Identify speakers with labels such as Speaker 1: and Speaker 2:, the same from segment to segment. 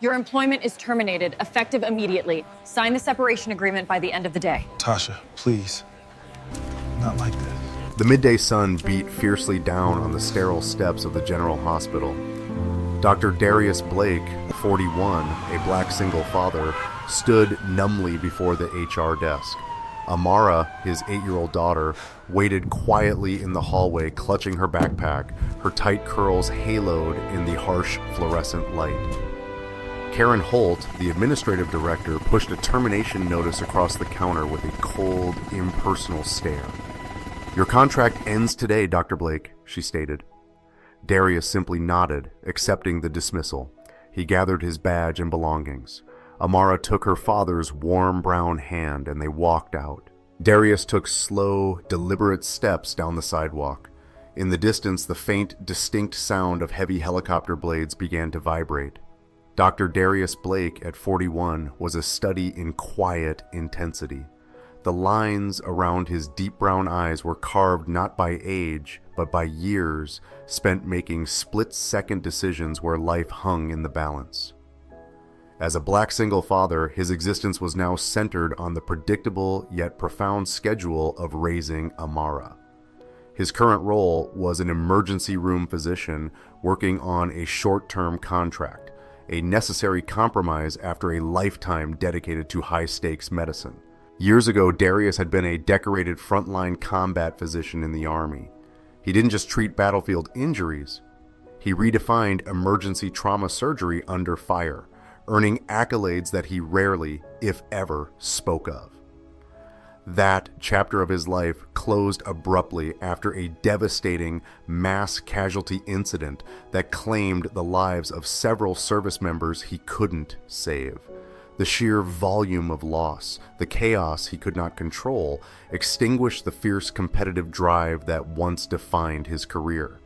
Speaker 1: Your employment is terminated, effective immediately. Sign the separation agreement by the end of the day.
Speaker 2: Tasha, please. Not like this.
Speaker 3: The midday sun beat fiercely down on the sterile steps of the General Hospital. Dr. Darius Blake, 41, a black single father, stood numbly before the HR desk. Amara, his 8-year-old daughter, waited quietly in the hallway, clutching her backpack, her tight curls haloed in the harsh fluorescent light. Karen Holt, the administrative director, pushed a termination notice across the counter with a cold, impersonal stare. "Your contract ends today, Dr. Blake," she stated. Darius simply nodded, accepting the dismissal. He gathered his badge and belongings. Amara took her father's warm brown hand and they walked out. Darius took slow, deliberate steps down the sidewalk. In the distance, the faint, distinct sound of heavy helicopter blades began to vibrate. Dr. Darius Blake, at 41, was a study in quiet intensity. The lines around his deep brown eyes were carved not by age, but by years spent making split-second decisions where life hung in the balance. As a black single father, his existence was now centered on the predictable yet profound schedule of raising Amara. His current role was an emergency room physician working on a short-term contract, a necessary compromise after a lifetime dedicated to high-stakes medicine. Years ago, Darius had been a decorated frontline combat physician in the Army. He didn't just treat battlefield injuries. He redefined emergency trauma surgery under fire, earning accolades that he rarely, if ever, spoke of. That chapter of his life closed abruptly after a devastating mass casualty incident that claimed the lives of several service members he couldn't save. The sheer volume of loss, the chaos he could not control, extinguished the fierce competitive drive that once defined his career.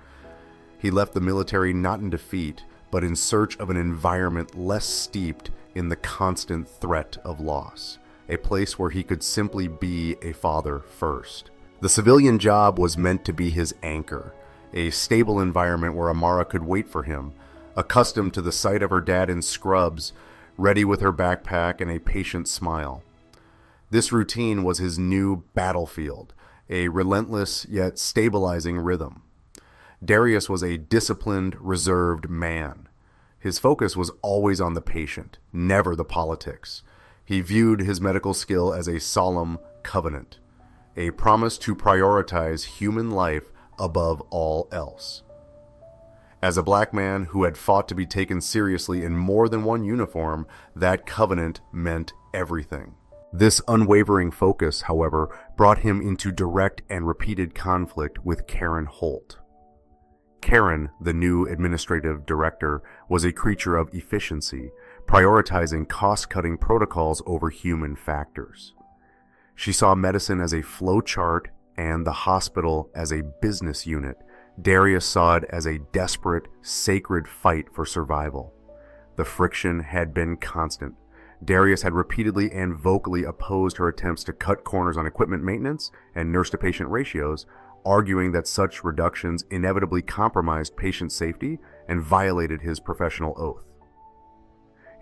Speaker 3: He left the military not in defeat, but in search of an environment less steeped in the constant threat of loss, a place where he could simply be a father first. The civilian job was meant to be his anchor, a stable environment where Amara could wait for him, accustomed to the sight of her dad in scrubs, ready with her backpack and a patient smile. This routine was his new battlefield, a relentless yet stabilizing rhythm. Darius was a disciplined, reserved man. His focus was always on the patient, never the politics. He viewed his medical skill as a solemn covenant, a promise to prioritize human life above all else. As a black man who had fought to be taken seriously in more than one uniform, that covenant meant everything. This unwavering focus, however, brought him into direct and repeated conflict with Karen Holt. Karen, the new administrative director, was a creature of efficiency, prioritizing cost-cutting protocols over human factors. She saw medicine as a flowchart and the hospital as a business unit. Darius saw it as a desperate, sacred fight for survival. The friction had been constant. Darius had repeatedly and vocally opposed her attempts to cut corners on equipment maintenance and nurse-to-patient ratios, arguing that such reductions inevitably compromised patient safety and violated his professional oath.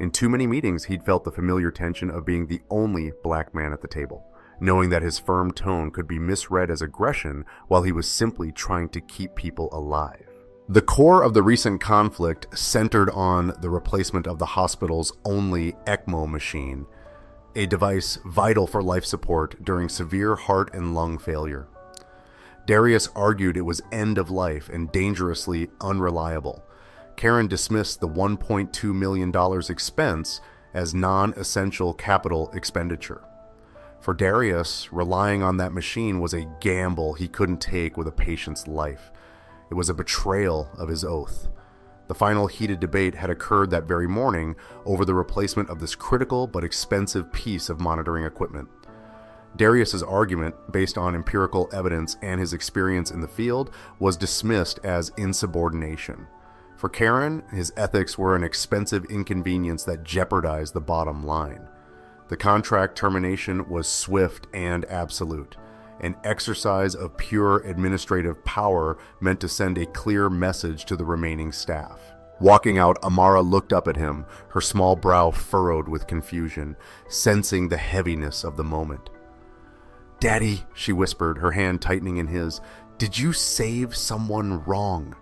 Speaker 3: In too many meetings, he'd felt the familiar tension of being the only black man at the table, knowing that his firm tone could be misread as aggression while he was simply trying to keep people alive. The core of the recent conflict centered on the replacement of the hospital's only ECMO machine, a device vital for life support during severe heart and lung failure. Darius argued it was end of life and dangerously unreliable. Karen dismissed the $1.2 million expense as non-essential capital expenditure. For Darius, relying on that machine was a gamble he couldn't take with a patient's life. It was a betrayal of his oath. The final heated debate had occurred that very morning over the replacement of this critical but expensive piece of monitoring equipment. Darius's argument, based on empirical evidence and his experience in the field, was dismissed as insubordination. For Karen, his ethics were an expensive inconvenience that jeopardized the bottom line. The contract termination was swift and absolute, an exercise of pure administrative power meant to send a clear message to the remaining staff. Walking out, Amara looked up at him, her small brow furrowed with confusion, sensing the heaviness of the moment. "Daddy," she whispered, her hand tightening in his, "did you save someone wrong?"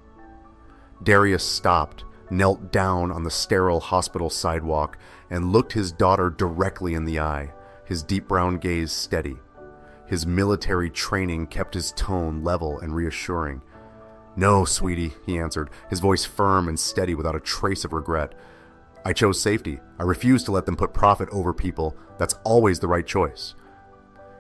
Speaker 3: Darius stopped, knelt down on the sterile hospital sidewalk, and looked his daughter directly in the eye, his deep brown gaze steady. His military training kept his tone level and reassuring. "No, sweetie," he answered, his voice firm and steady without a trace of regret. "I chose safety. I refuse to let them put profit over people. That's always the right choice."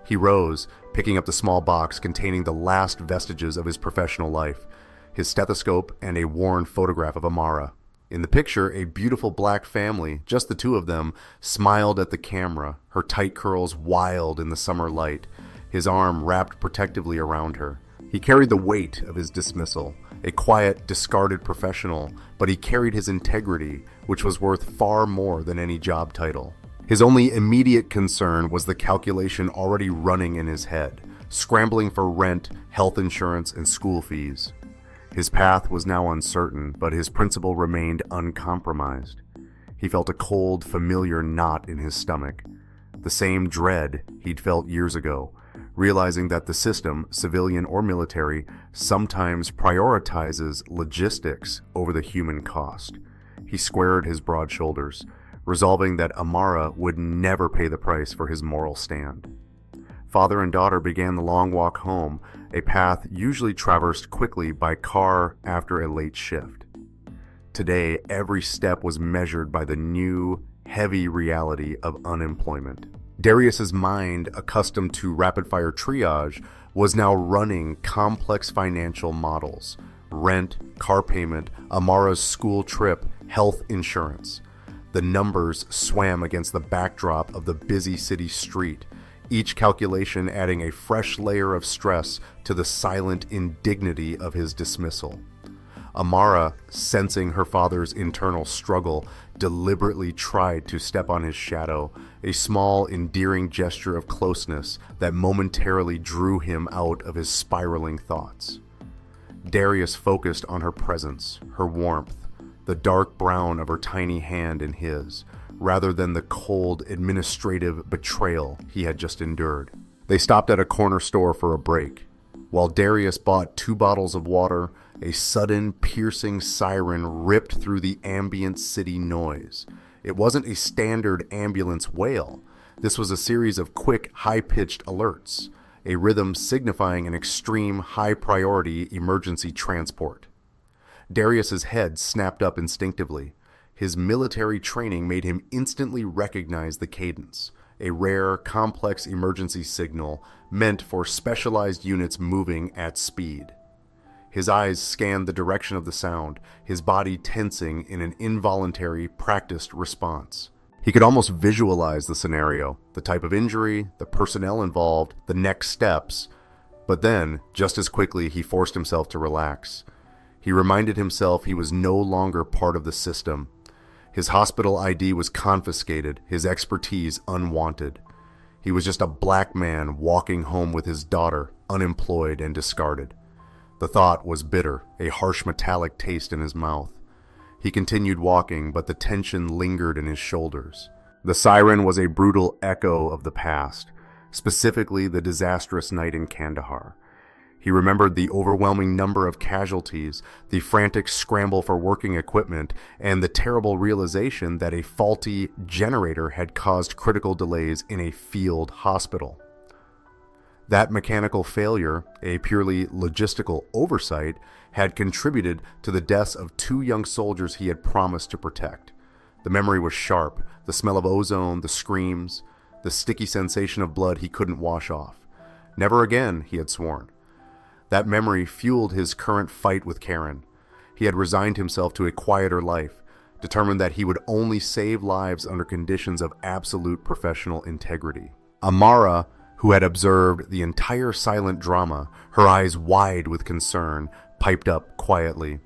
Speaker 3: He rose, picking up the small box containing the last vestiges of his professional life, his stethoscope and a worn photograph of Amara. In the picture, a beautiful black family, just the two of them, smiled at the camera, her tight curls wild in the summer light, his arm wrapped protectively around her. He carried the weight of his dismissal, a quiet, discarded professional, but he carried his integrity, which was worth far more than any job title. His only immediate concern was the calculation already running in his head, scrambling for rent, health insurance, and school fees. His path was now uncertain, but his principle remained uncompromised. He felt a cold, familiar knot in his stomach, the same dread he'd felt years ago, realizing that the system, civilian or military, sometimes prioritizes logistics over the human cost. He squared his broad shoulders, resolving that Amara would never pay the price for his moral stand. Father and daughter began the long walk home, a path usually traversed quickly by car after a late shift. Today, every step was measured by the new, heavy reality of unemployment. Darius's mind, accustomed to rapid-fire triage, was now running complex financial models: rent, car payment, Amara's school trip, health insurance. The numbers swam against the backdrop of the busy city street, each calculation adding a fresh layer of stress to the silent indignity of his dismissal. Amara, sensing her father's internal struggle, deliberately tried to step on his shadow, a small, endearing gesture of closeness that momentarily drew him out of his spiraling thoughts. Darius focused on her presence, her warmth, the dark brown of her tiny hand in his, rather than the cold, administrative betrayal he had just endured. They stopped at a corner store for a break. While Darius bought 2 bottles of water, a sudden, piercing siren ripped through the ambient city noise. It wasn't a standard ambulance wail. This was a series of quick, high-pitched alerts, a rhythm signifying an extreme, high-priority emergency transport. Darius's head snapped up instinctively. His military training made him instantly recognize the cadence, a rare, complex emergency signal meant for specialized units moving at speed. His eyes scanned the direction of the sound, his body tensing in an involuntary, practiced response. He could almost visualize the scenario, the type of injury, the personnel involved, the next steps. But then, just as quickly, he forced himself to relax. He reminded himself he was no longer part of the system. His hospital ID was confiscated, his expertise unwanted. He was just a black man walking home with his daughter, unemployed and discarded. The thought was bitter, a harsh metallic taste in his mouth. He continued walking, but the tension lingered in his shoulders. The siren was a brutal echo of the past, specifically the disastrous night in Kandahar. He remembered the overwhelming number of casualties, the frantic scramble for working equipment, and the terrible realization that a faulty generator had caused critical delays in a field hospital. That mechanical failure, a purely logistical oversight, had contributed to the deaths of 2 young soldiers he had promised to protect. The memory was sharp, the smell of ozone, the screams, the sticky sensation of blood he couldn't wash off. Never again, he had sworn. That memory fueled his current fight with Karen. He had resigned himself to a quieter life, determined that he would only save lives under conditions of absolute professional integrity. Amara, who had observed the entire silent drama, her eyes wide with concern, piped up quietly,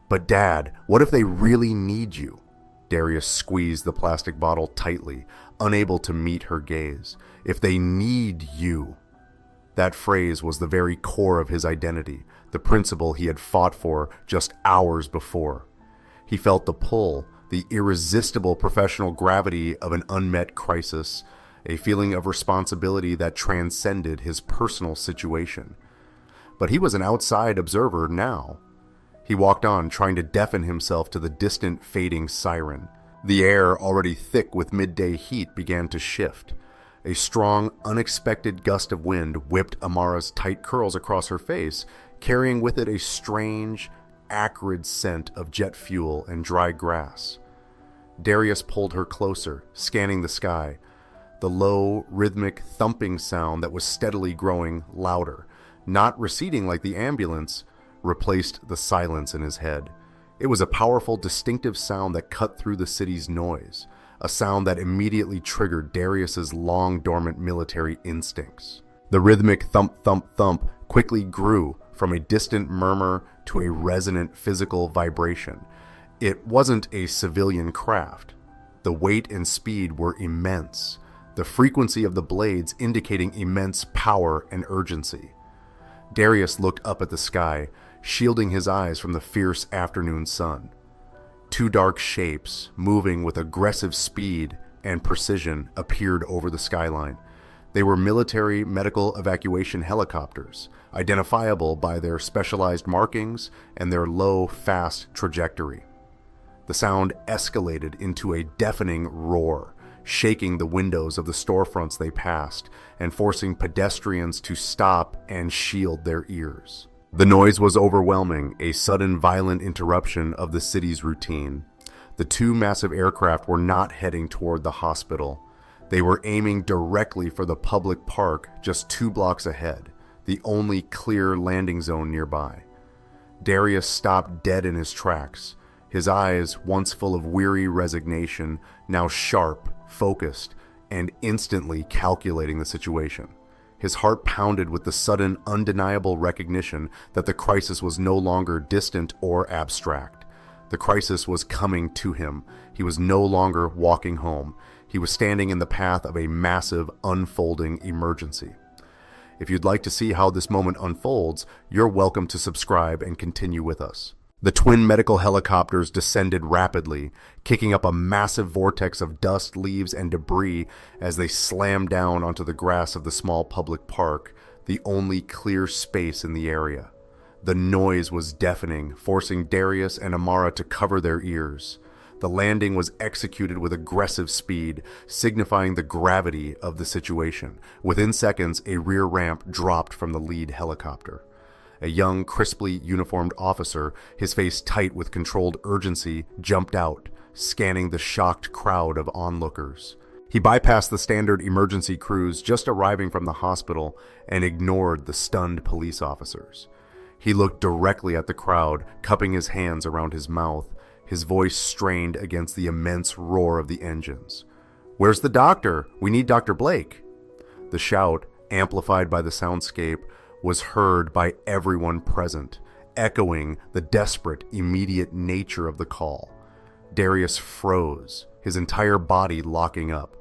Speaker 3: "But Dad, what if they really need you?" Darius squeezed the plastic bottle tightly, unable to meet her gaze. "If they need you." That phrase was the very core of his identity, the principle he had fought for just hours before. He felt the pull, the irresistible professional gravity of an unmet crisis, a feeling of responsibility that transcended his personal situation. But he was an outside observer now. He walked on, trying to deafen himself to the distant, fading siren. The air, already thick with midday heat, began to shift. A strong, unexpected gust of wind whipped Amara's tight curls across her face, carrying with it a strange, acrid scent of jet fuel and dry grass. Darius pulled her closer, scanning the sky. The low, rhythmic thumping sound that was steadily growing louder, not receding like the ambulance, replaced the silence in his head. It was a powerful, distinctive sound that cut through the city's noise, a sound that immediately triggered Darius's long-dormant military instincts. The rhythmic thump-thump-thump quickly grew from a distant murmur to a resonant physical vibration. It wasn't a civilian craft. The weight and speed were immense, the frequency of the blades indicating immense power and urgency. Darius looked up at the sky, shielding his eyes from the fierce afternoon sun. Two dark shapes, moving with aggressive speed and precision, appeared over the skyline. They were military medical evacuation helicopters, identifiable by their specialized markings and their low, fast trajectory. The sound escalated into a deafening roar, shaking the windows of the storefronts they passed and forcing pedestrians to stop and shield their ears. The noise was overwhelming, a sudden violent interruption of the city's routine. The two massive aircraft were not heading toward the hospital. They were aiming directly for the public park just 2 blocks ahead, the only clear landing zone nearby. Darius stopped dead in his tracks, his eyes, once full of weary resignation, now sharp, focused, and instantly calculating the situation. His heart pounded with the sudden, undeniable recognition that the crisis was no longer distant or abstract. The crisis was coming to him. He was no longer walking home. He was standing in the path of a massive, unfolding emergency. If you'd like to see how this moment unfolds, you're welcome to subscribe and continue with us. The twin medical helicopters descended rapidly, kicking up a massive vortex of dust, leaves, and debris as they slammed down onto the grass of the small public park, the only clear space in the area. The noise was deafening, forcing Darius and Amara to cover their ears. The landing was executed with aggressive speed, signifying the gravity of the situation. Within seconds, a rear ramp dropped from the lead helicopter. A young, crisply uniformed officer, his face tight with controlled urgency, jumped out, scanning the shocked crowd of onlookers. He bypassed the standard emergency crews just arriving from the hospital and ignored the stunned police officers. He looked directly at the crowd, cupping his hands around his mouth, his voice strained against the immense roar of the engines. "Where's the doctor? We need Dr. Blake." The shout, amplified by the soundscape, was heard by everyone present, echoing the desperate, immediate nature of the call. Darius froze, his entire body locking up.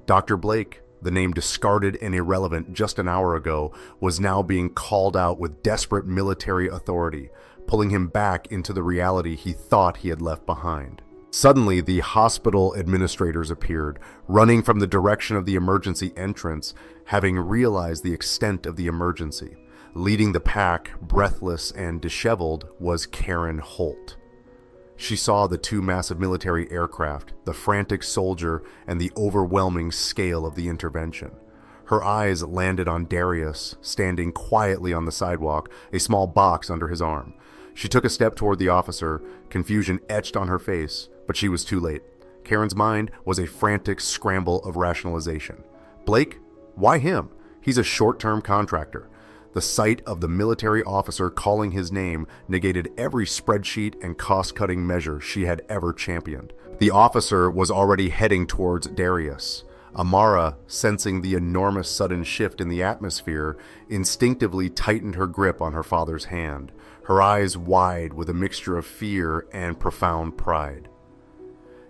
Speaker 3: Dr. Blake, the name discarded and irrelevant just an hour ago, was now being called out with desperate military authority, pulling him back into the reality he thought he had left behind. Suddenly, the hospital administrators appeared, running from the direction of the emergency entrance, having realized the extent of the emergency. Leading the pack, breathless and disheveled, was Karen Holt. She saw the two massive military aircraft, the frantic soldier, and the overwhelming scale of the intervention. Her eyes landed on Darius, standing quietly on the sidewalk, a small box under his arm. She took a step toward the officer, confusion etched on her face, but she was too late. Karen's mind was a frantic scramble of rationalization. Blake? Why him? He's a short-term contractor. The sight of the military officer calling his name negated every spreadsheet and cost-cutting measure she had ever championed. The officer was already heading towards Darius. Amara, sensing the enormous sudden shift in the atmosphere, instinctively tightened her grip on her father's hand, her eyes wide with a mixture of fear and profound pride.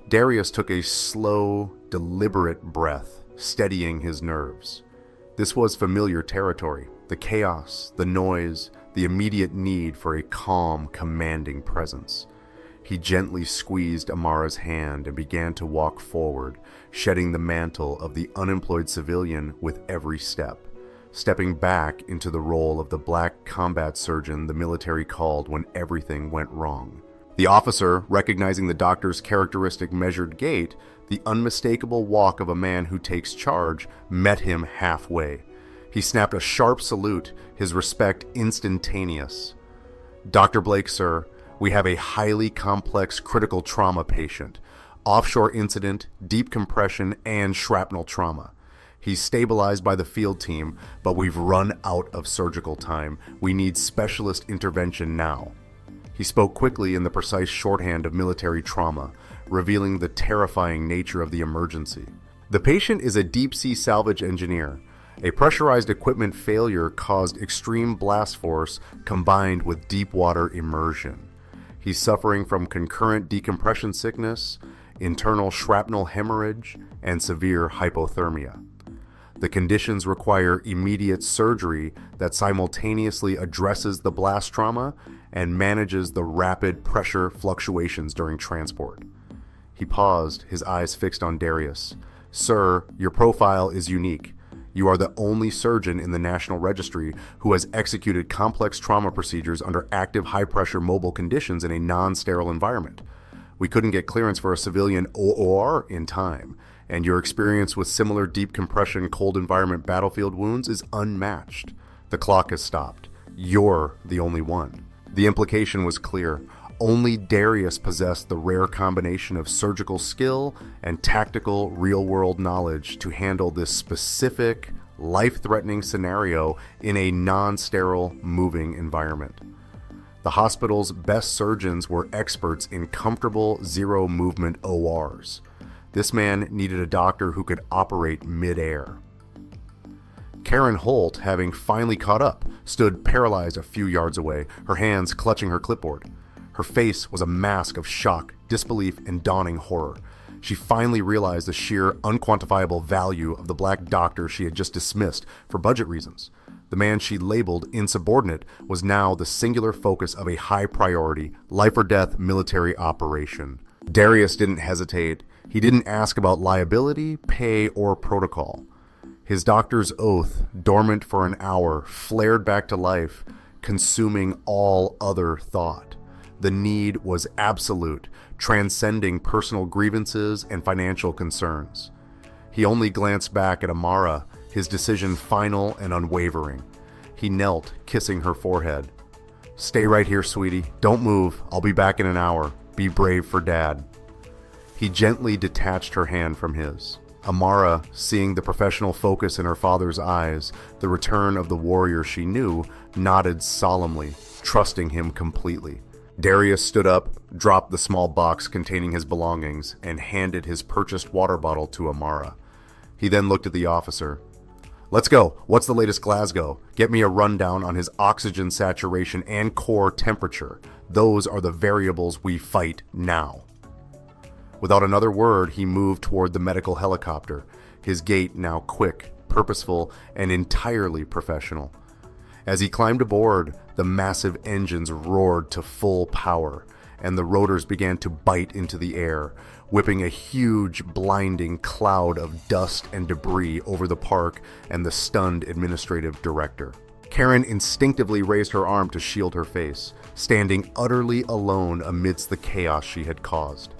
Speaker 3: Darius took a slow, deliberate breath, steadying his nerves. This was familiar territory. The chaos, the noise, the immediate need for a calm, commanding presence. He gently squeezed Amara's hand and began to walk forward, shedding the mantle of the unemployed civilian with every step, stepping back into the role of the black combat surgeon the military called when everything went wrong. The officer, recognizing the doctor's characteristic measured gait, the unmistakable walk of a man who takes charge, met him halfway. He snapped a sharp salute, his respect instantaneous. "Dr. Blake, sir, we have a highly complex critical trauma patient. Offshore incident, deep compression, and shrapnel trauma. He's stabilized by the field team, but we've run out of surgical time. We need specialist intervention now." He spoke quickly in the precise shorthand of military trauma, revealing the terrifying nature of the emergency. The patient is a deep-sea salvage engineer. A pressurized equipment failure caused extreme blast force combined with deep water immersion. He's suffering from concurrent decompression sickness, internal shrapnel hemorrhage, and severe hypothermia. The conditions require immediate surgery that simultaneously addresses the blast trauma and manages the rapid pressure fluctuations during transport. He paused, his eyes fixed on Darius. "Sir, your profile is unique. You are the only surgeon in the National Registry who has executed complex trauma procedures under active high-pressure mobile conditions in a non-sterile environment. We couldn't get clearance for a civilian OR in time, and your experience with similar deep compression cold environment battlefield wounds is unmatched. The clock has stopped. You're the only one." The implication was clear. Only Darius possessed the rare combination of surgical skill and tactical real-world knowledge to handle this specific, life-threatening scenario in a non-sterile, moving environment. The hospital's best surgeons were experts in comfortable zero-movement ORs. This man needed a doctor who could operate mid-air. Karen Holt, having finally caught up, stood paralyzed a few yards away, her hands clutching her clipboard. Her face was a mask of shock, disbelief, and dawning horror. She finally realized the sheer, unquantifiable value of the black doctor she had just dismissed for budget reasons. The man she labeled insubordinate was now the singular focus of a high-priority, life-or-death military operation. Darius didn't hesitate. He didn't ask about liability, pay, or protocol. His doctor's oath, dormant for an hour, flared back to life, consuming all other thought. The need was absolute, transcending personal grievances and financial concerns. He only glanced back at Amara, his decision final and unwavering. He knelt, kissing her forehead. "Stay right here, sweetie. Don't move. I'll be back in an hour. Be brave for Dad." He gently detached her hand from his. Amara, seeing the professional focus in her father's eyes, the return of the warrior she knew, nodded solemnly, trusting him completely. Darius stood up, dropped the small box containing his belongings, and handed his purchased water bottle to Amara. He then looked at the officer. "Let's go. What's the latest Glasgow? Get me a rundown on his oxygen saturation and core temperature. Those are the variables we fight now." Without another word, he moved toward the medical helicopter, his gait now quick, purposeful, and entirely professional. As he climbed aboard, the massive engines roared to full power, and the rotors began to bite into the air, whipping a huge, blinding cloud of dust and debris over the park and the stunned administrative director. Karen instinctively raised her arm to shield her face, standing utterly alone amidst the chaos she had caused.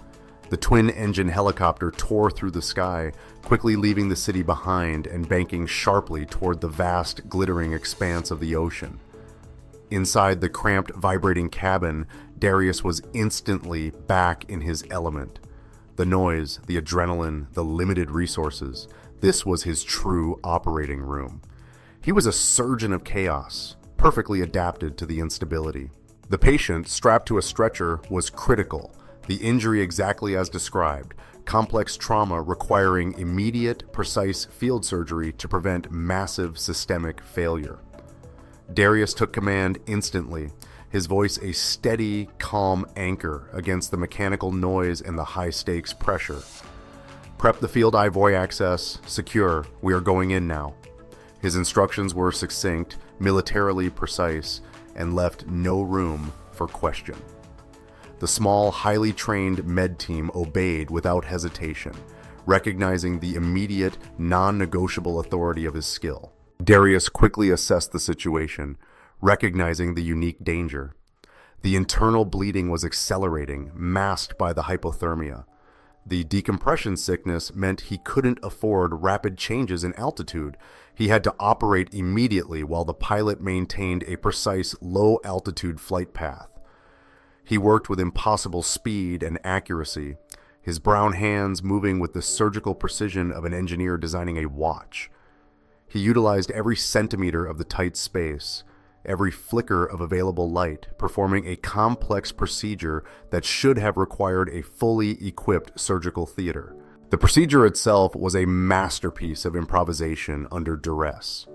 Speaker 3: The twin-engine helicopter tore through the sky, quickly leaving the city behind and banking sharply toward the vast, glittering expanse of the ocean. Inside the cramped, vibrating cabin, Darius was instantly back in his element. The noise, the adrenaline, the limited resources. This was his true operating room. He was a surgeon of chaos, perfectly adapted to the instability. The patient, strapped to a stretcher, was critical. The injury exactly as described, complex trauma requiring immediate, precise field surgery to prevent massive systemic failure. Darius took command instantly, his voice a steady, calm anchor against the mechanical noise and the high-stakes pressure. "Prep the field IVOY access, secure, we are going in now." His instructions were succinct, militarily precise, and left no room for question. The small, highly trained med team obeyed without hesitation, recognizing the immediate, non-negotiable authority of his skill. Darius quickly assessed the situation, recognizing the unique danger. The internal bleeding was accelerating, masked by the hypothermia. The decompression sickness meant he couldn't afford rapid changes in altitude. He had to operate immediately while the pilot maintained a precise low-altitude flight path. He worked with impossible speed and accuracy, his brown hands moving with the surgical precision of an engineer designing a watch. He utilized every centimeter of the tight space, every flicker of available light, performing a complex procedure that should have required a fully equipped surgical theater. The procedure itself was a masterpiece of improvisation under duress.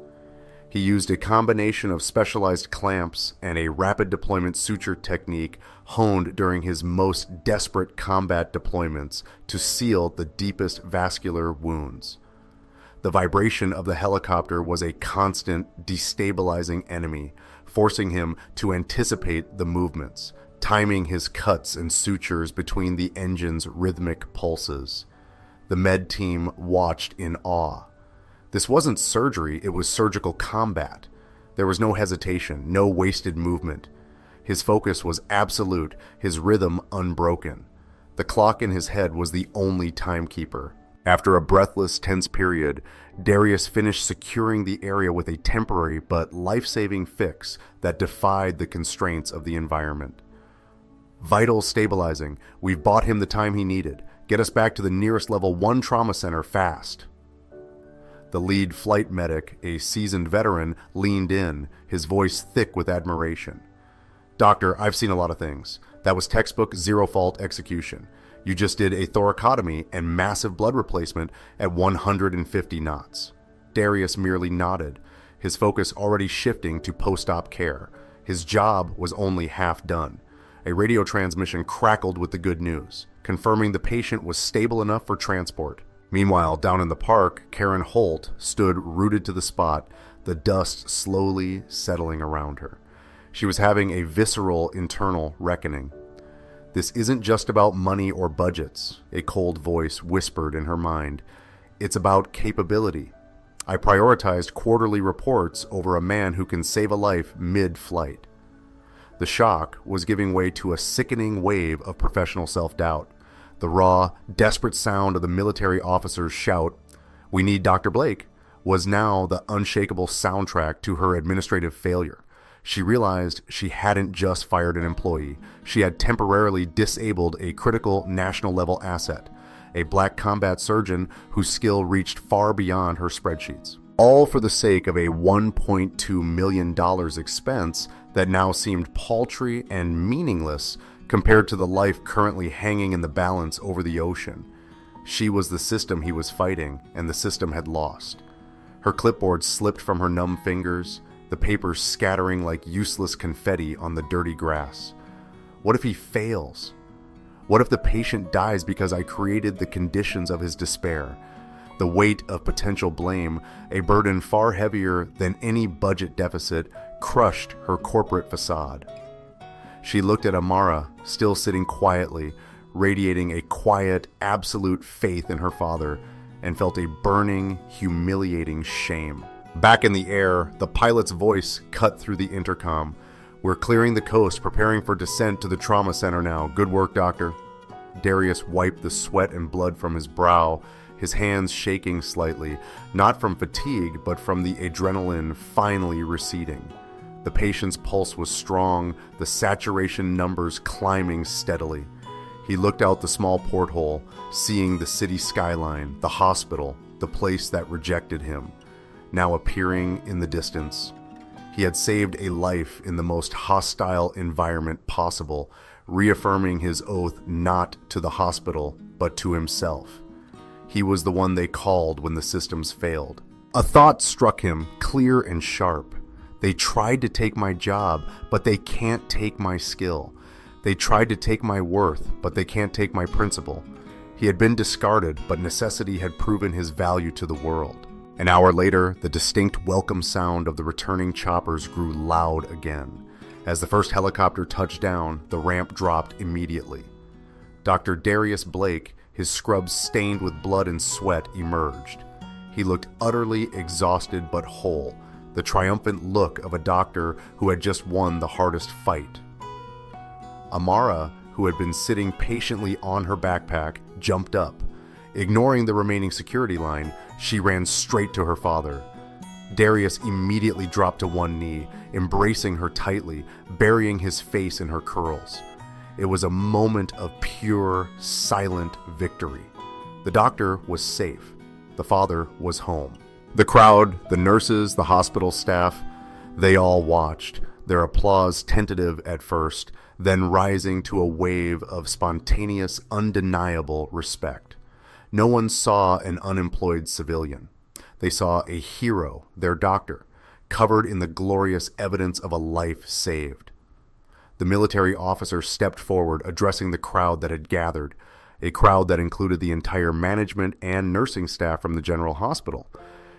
Speaker 3: He used a combination of specialized clamps and a rapid deployment suture technique honed during his most desperate combat deployments to seal the deepest vascular wounds. The vibration of the helicopter was a constant, destabilizing enemy, forcing him to anticipate the movements, timing his cuts and sutures between the engine's rhythmic pulses. The med team watched in awe. This wasn't surgery, it was surgical combat. There was no hesitation, no wasted movement. His focus was absolute, his rhythm unbroken. The clock in his head was the only timekeeper. After a breathless, tense period, Darius finished securing the area with a temporary but life-saving fix that defied the constraints of the environment. Vital stabilizing. We've bought him the time he needed. Get us back to the nearest level 1 trauma center fast. The lead flight medic, a seasoned veteran, leaned in, his voice thick with admiration. Doctor, I've seen a lot of things. That was textbook zero-fault execution. You just did a thoracotomy and massive blood replacement at 150 knots. Darius merely nodded, his focus already shifting to post-op care. His job was only half done. A radio transmission crackled with the good news, confirming the patient was stable enough for transport. Meanwhile, down in the park, Karen Holt stood rooted to the spot, the dust slowly settling around her. She was having a visceral internal reckoning. This isn't just about money or budgets, a cold voice whispered in her mind. It's about capability. I prioritized quarterly reports over a man who can save a life mid-flight. The shock was giving way to a sickening wave of professional self-doubt. The raw, desperate sound of the military officer's shout, "We need Dr. Blake," was now the unshakable soundtrack to her administrative failure. She realized she hadn't just fired an employee, she had temporarily disabled a critical national-level asset, a black combat surgeon whose skill reached far beyond her spreadsheets. All for the sake of a $1.2 million expense that now seemed paltry and meaningless compared to the life currently hanging in the balance over the ocean. She was the system he was fighting, and the system had lost. Her clipboard slipped from her numb fingers, the papers scattering like useless confetti on the dirty grass. What if he fails? What if the patient dies because I created the conditions of his despair? The weight of potential blame, a burden far heavier than any budget deficit, crushed her corporate facade. She looked at Amara, still sitting quietly, radiating a quiet, absolute faith in her father, and felt a burning, humiliating shame. Back in the air, the pilot's voice cut through the intercom. "We're clearing the coast, preparing for descent to the trauma center now. Good work, doctor." Darius wiped the sweat and blood from his brow, his hands shaking slightly, not from fatigue, but from the adrenaline finally receding. The patient's pulse was strong, the saturation numbers climbing steadily. He looked out the small porthole, seeing the city skyline, the hospital, the place that rejected him, now appearing in the distance. He had saved a life in the most hostile environment possible, reaffirming his oath not to the hospital, but to himself. He was the one they called when the systems failed. A thought struck him, clear and sharp. They tried to take my job, but they can't take my skill. They tried to take my worth, but they can't take my principle. He had been discarded, but necessity had proven his value to the world. An hour later, the distinct welcome sound of the returning choppers grew loud again. As the first helicopter touched down, the ramp dropped immediately. Dr. Darius Blake, his scrubs stained with blood and sweat, emerged. He looked utterly exhausted but whole, the triumphant look of a doctor who had just won the hardest fight. Amara, who had been sitting patiently on her backpack, jumped up. Ignoring the remaining security line, she ran straight to her father. Darius immediately dropped to one knee, embracing her tightly, burying his face in her curls. It was a moment of pure, silent victory. The doctor was safe. The father was home. The crowd, the nurses, the hospital staff, they all watched, their applause tentative at first, then rising to a wave of spontaneous, undeniable respect. No one saw an unemployed civilian. They saw a hero, their doctor, covered in the glorious evidence of a life saved. The military officer stepped forward, addressing the crowd that had gathered, a crowd that included the entire management and nursing staff from the General Hospital.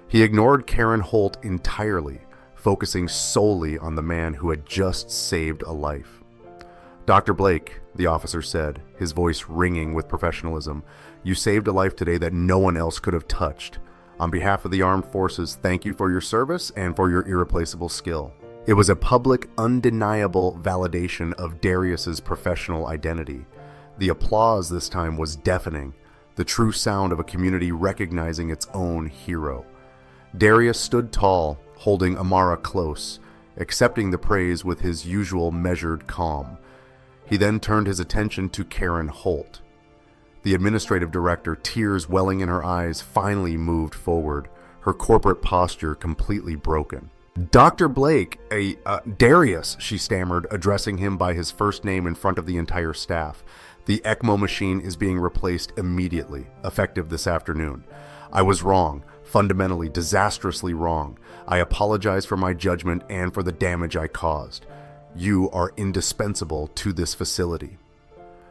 Speaker 3: He ignored Karen Holt entirely, focusing solely on the man who had just saved a life. "Dr. Blake," the officer said, his voice ringing with professionalism, "you saved a life today that no one else could have touched. On behalf of the armed forces, thank you for your service and for your irreplaceable skill." It was a public, undeniable validation of Darius's professional identity. The applause this time was deafening, the true sound of a community recognizing its own hero. Darius stood tall, holding Amara close, accepting the praise with his usual measured calm. He then turned his attention to Karen Holt. The administrative director, tears welling in her eyes, finally moved forward, her corporate posture completely broken. "Dr. Blake, Darius," she stammered, addressing him by his first name in front of the entire staff. "The ECMO machine is being replaced immediately, effective this afternoon. I was wrong, fundamentally, disastrously wrong. I apologize for my judgment and for the damage I caused. You are indispensable to this facility."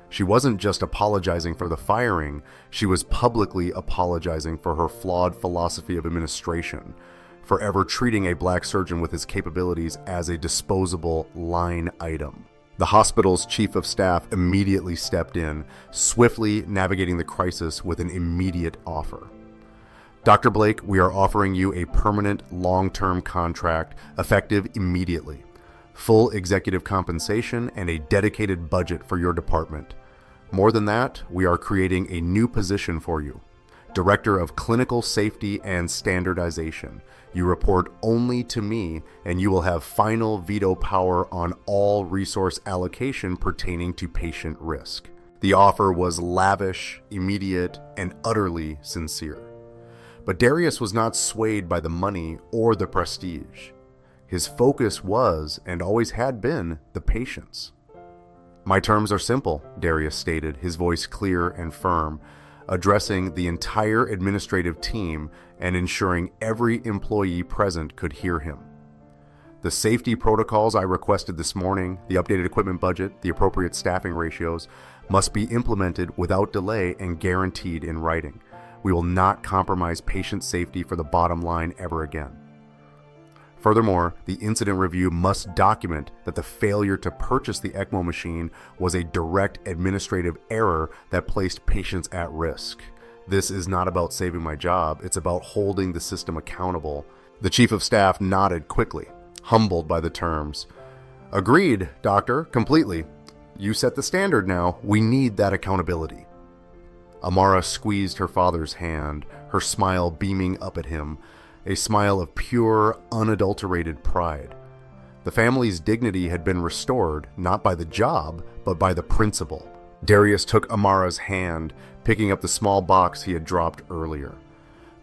Speaker 3: She wasn't just apologizing for the firing, she was publicly apologizing for her flawed philosophy of administration, forever treating a black surgeon with his capabilities as a disposable line item. The hospital's chief of staff immediately stepped in, swiftly navigating the crisis with an immediate offer. "Dr. Blake, we are offering you a permanent, long-term contract, effective immediately. Full executive compensation and a dedicated budget for your department. More than that, we are creating a new position for you. Director of Clinical Safety and Standardization. You report only to me, and you will have final veto power on all resource allocation pertaining to patient risk." The offer was lavish, immediate, and utterly sincere. But Darius was not swayed by the money or the prestige. His focus was, and always had been, the patients. "My terms are simple," Darius stated, his voice clear and firm, addressing the entire administrative team and ensuring every employee present could hear him. "The safety protocols I requested this morning, the updated equipment budget, the appropriate staffing ratios, must be implemented without delay and guaranteed in writing. We will not compromise patient safety for the bottom line ever again. Furthermore, the incident review must document that the failure to purchase the ECMO machine was a direct administrative error that placed patients at risk. This is not about saving my job, it's about holding the system accountable." The chief of staff nodded quickly, humbled by the terms. "Agreed, doctor, completely. You set the standard now. We need that accountability." Amara squeezed her father's hand, her smile beaming up at him, a smile of pure, unadulterated pride. The family's dignity had been restored, not by the job, but by the principle. Darius took Amara's hand, picking up the small box he had dropped earlier.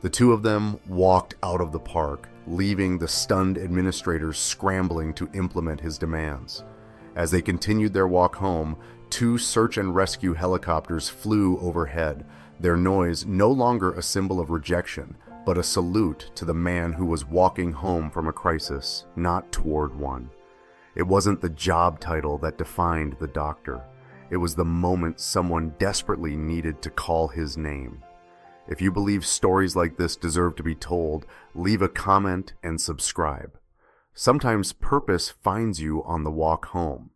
Speaker 3: The two of them walked out of the park, leaving the stunned administrators scrambling to implement his demands. As they continued their walk home, 2 search and rescue helicopters flew overhead, their noise no longer a symbol of rejection, but a salute to the man who was walking home from a crisis, not toward one. It wasn't the job title that defined the doctor. It was the moment someone desperately needed to call his name. If you believe stories like this deserve to be told, leave a comment and subscribe. Sometimes purpose finds you on the walk home.